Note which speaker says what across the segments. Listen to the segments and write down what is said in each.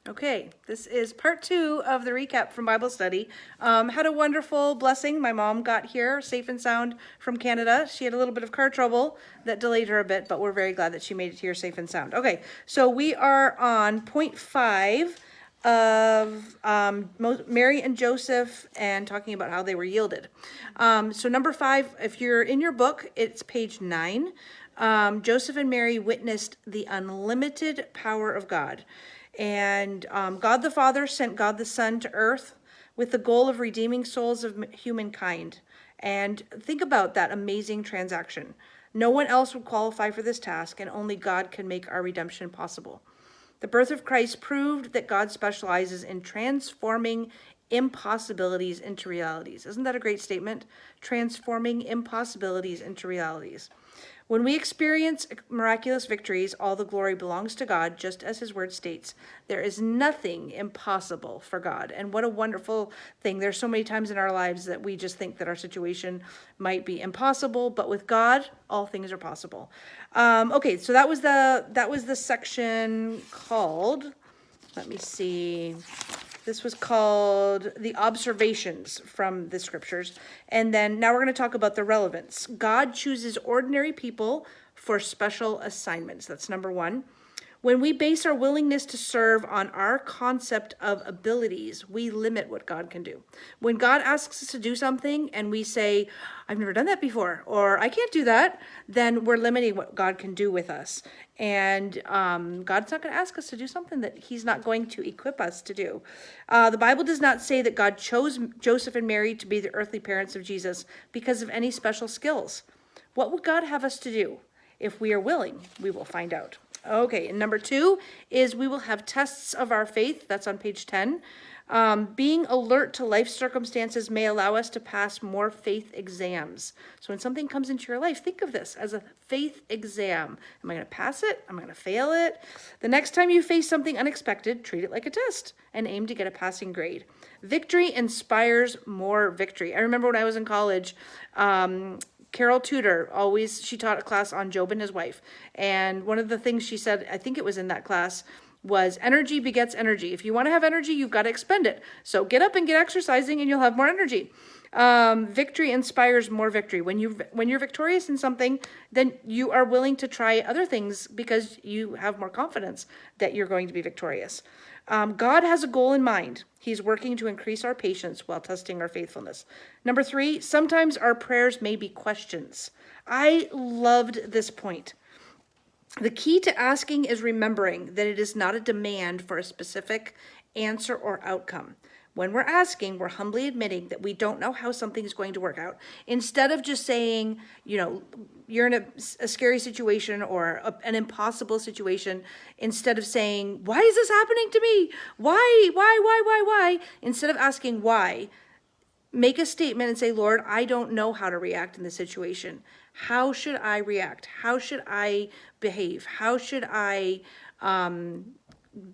Speaker 1: Okay, this is part 2 of the recap from Bible study. Had a wonderful blessing. My mom got here safe and sound from Canada. She had a little bit of car trouble that delayed her a bit, but we're very glad that she made it here safe and sound. Okay, so we are on point 5 of Mary and Joseph and talking about how they were yielded. So number 5, if you're in your book, it's page 9. Joseph and Mary witnessed the unlimited power of God. And God the Father sent God the Son to earth with the goal of redeeming souls of humankind. And think about that amazing transaction. No one else would qualify for this task, and only God can make our redemption possible. The birth of Christ proved that God specializes in transforming impossibilities into realities. Isn't that a great statement? Transforming impossibilities into realities. When we experience miraculous victories, all the glory belongs to God, just as his word states. There is nothing impossible for God. And what a wonderful thing. There's so many times in our lives that we just think that our situation might be impossible, but with God, all things are possible. Okay, so that was the section called, let me see. This was called the observations from the scriptures. And then now we're going to talk about the relevance. God chooses ordinary people for special assignments. That's number 1. When we base our willingness to serve on our concept of abilities, we limit what God can do. When God asks us to do something and we say, I've never done that before, or I can't do that, then we're limiting what God can do with us. And God's not going to ask us to do something that he's not going to equip us to do. The Bible does not say that God chose Joseph and Mary to be the earthly parents of Jesus because of any special skills. What would God have us to do? If we are willing, we will find out. Okay, and number 2 is we will have tests of our faith. That's on page 10. Being alert to life circumstances may allow us to pass more faith exams. So when something comes into your life, think of this as a faith exam. Am I going to pass it? Am I going to fail it? The next time you face something unexpected, treat it like a test and aim to get a passing grade. Victory inspires more victory. I remember when I was in college, Carol Tudor, she taught a class on Job and his wife. And one of the things she said, I think it was in that class, was energy begets energy. If you want to have energy, you've got to expend it. So get up and get exercising and you'll have more energy. Victory inspires more victory. When you're victorious in something, then you are willing to try other things because you have more confidence that you're going to be victorious. God has a goal in mind. He's working to increase our patience while testing our faithfulness. Number 3, sometimes our prayers may be questions. I loved this point. The key to asking is remembering that it is not a demand for a specific answer or outcome. When we're asking, we're humbly admitting that we don't know how something is going to work out. Instead of just saying, you're in a scary situation or an impossible situation, instead of saying, why is this happening to me? Why? Instead of asking why, make a statement and say, Lord, I don't know how to react in this situation. How should I react? How should I behave? How should I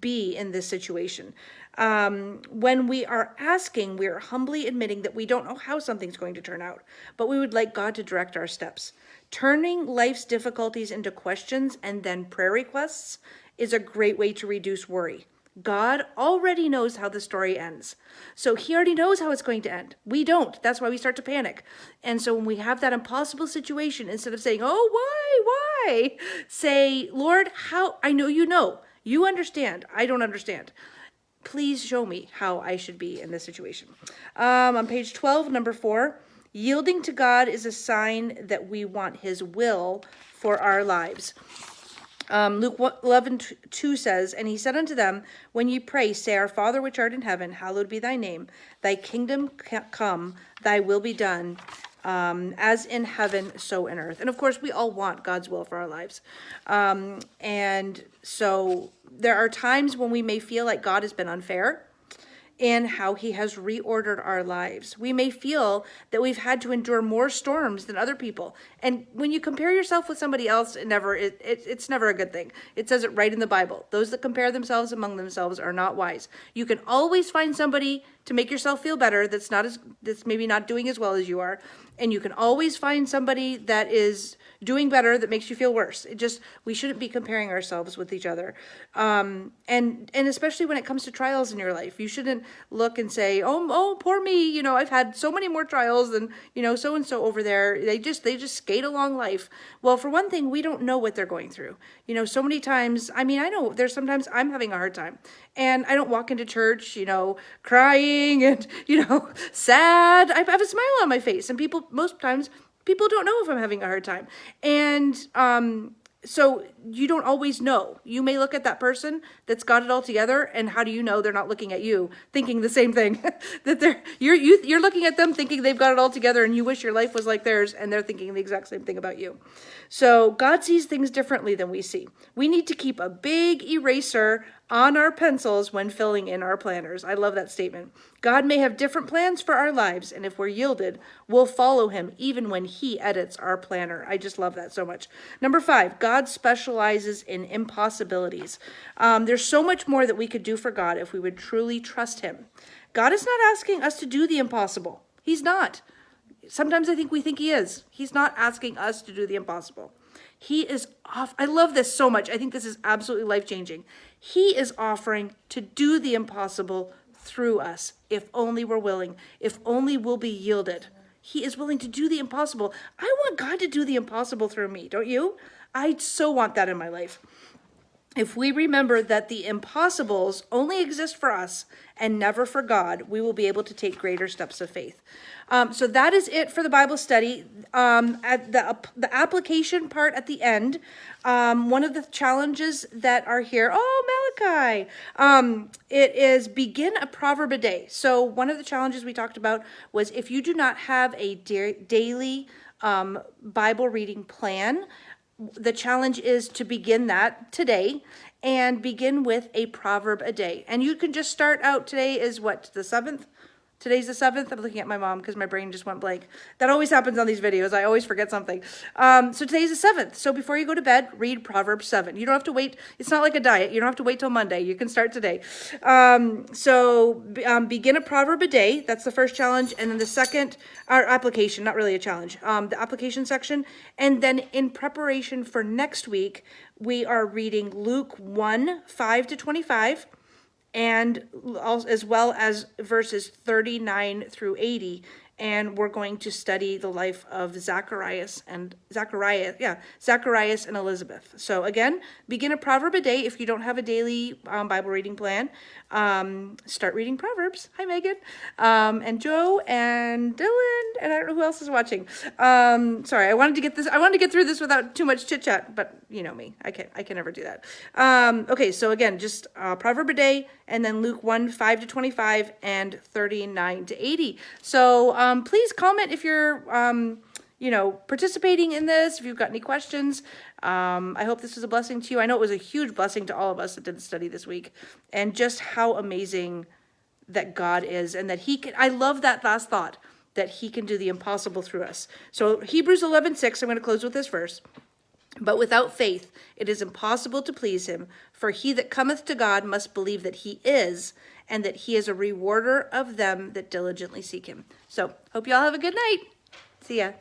Speaker 1: be in this situation? When we are asking, we are humbly admitting that we don't know how something's going to turn out, but we would like God to direct our steps. Turning life's difficulties into questions and then prayer requests is a great way to reduce worry. God already knows how the story ends. So he already knows how it's going to end. We don't. That's why we start to panic. And so when we have that impossible situation, instead of saying, oh, why? Say, Lord, how? I know you know. You understand. I don't understand. Please show me how I should be in this situation. On page 12, number 4, yielding to God is a sign that we want his will for our lives. Luke 11:2 says, and he said unto them, when ye pray, say, Our Father which art in heaven, hallowed be thy name. Thy kingdom come, thy will be done, as in heaven, so in earth. And of course, we all want God's will for our lives. And so there are times when we may feel like God has been unfair. in how he has reordered our lives. We may feel that we've had to endure more storms than other people. And when you compare yourself with somebody else, it's never a good thing. It says it right in the Bible. Those that compare themselves among themselves are not wise. You can always find somebody to make yourself feel better that's maybe not doing as well as you are. And you can always find somebody that is doing better that makes you feel worse. We shouldn't be comparing ourselves with each other. And especially when it comes to trials in your life, you shouldn't look and say, oh, poor me. I've had so many more trials than, so-and-so over there. They just skate along life. Well, for one thing, we don't know what they're going through. So many times, I know there's sometimes I'm having a hard time and I don't walk into church, crying and, sad. I have a smile on my face, and most times people don't know if I'm having a hard time. And so you don't always know. You may look at that person that's got it all together, and how do you know they're not looking at you thinking the same thing? That you're looking at them thinking they've got it all together, and you wish your life was like theirs, and they're thinking the exact same thing about you. So God sees things differently than we see. We need to keep a big eraser on our pencils when filling in our planners. I love that statement. God may have different plans for our lives, and if we're yielded, we'll follow him even when he edits our planner. I just love that so much. Number 5, God specializes in impossibilities. There's so much more that we could do for God if we would truly trust him. God is not asking us to do the impossible. He's not. Sometimes I think we think he is. He's not asking us to do the impossible. He is off. I love this so much. I think this is absolutely life-changing. He is offering to do the impossible through us, if only we're willing, if only we'll be yielded. He is willing to do the impossible. I want God to do the impossible through me, don't you? I so want that in my life. If we remember that the impossibles only exist for us and never for God, we will be able to take greater steps of faith. So that is it for the Bible study. At the application part at the end, one of the challenges that are here, Malachi, it is begin a proverb a day. So one of the challenges we talked about was if you do not have a daily Bible reading plan, the challenge is to begin that today and begin with a proverb a day. And you can just start out. Today is what, the 7th? Today's the 7th. I'm looking at my mom because my brain just went blank. That always happens on these videos. I always forget something. So today's the 7th. So before you go to bed, read Proverbs 7. You don't have to wait. It's not like a diet. You don't have to wait till Monday. You can start today. Begin a proverb a day. That's the first challenge. And then the second, our application, not really a challenge, the application section. And then in preparation for next week, we are reading Luke 1:5-25. And as well as verses 39 through 80. And we're going to study the life of Zacharias and Elizabeth. So again, begin a proverb a day. If you don't have a daily Bible reading plan, start reading Proverbs. Hi, Megan, and Joe, and Dylan, and I don't know who else is watching. Sorry, I wanted to get through this without too much chit chat, but you know me, I can never do that. Okay, so again, just proverb a day, and then Luke 1:5-25 and 39-80. So please comment if you're, participating in this, if you've got any questions. I hope this was a blessing to you. I know it was a huge blessing to all of us that did the study this week, and just how amazing that God is, and that he can, I love that last thought, that he can do the impossible through us. So Hebrews 11:6, I'm going to close with this verse. But without faith, it is impossible to please him, for he that cometh to God must believe that he is, and that he is a rewarder of them that diligently seek him. So, hope you all have a good night. See ya.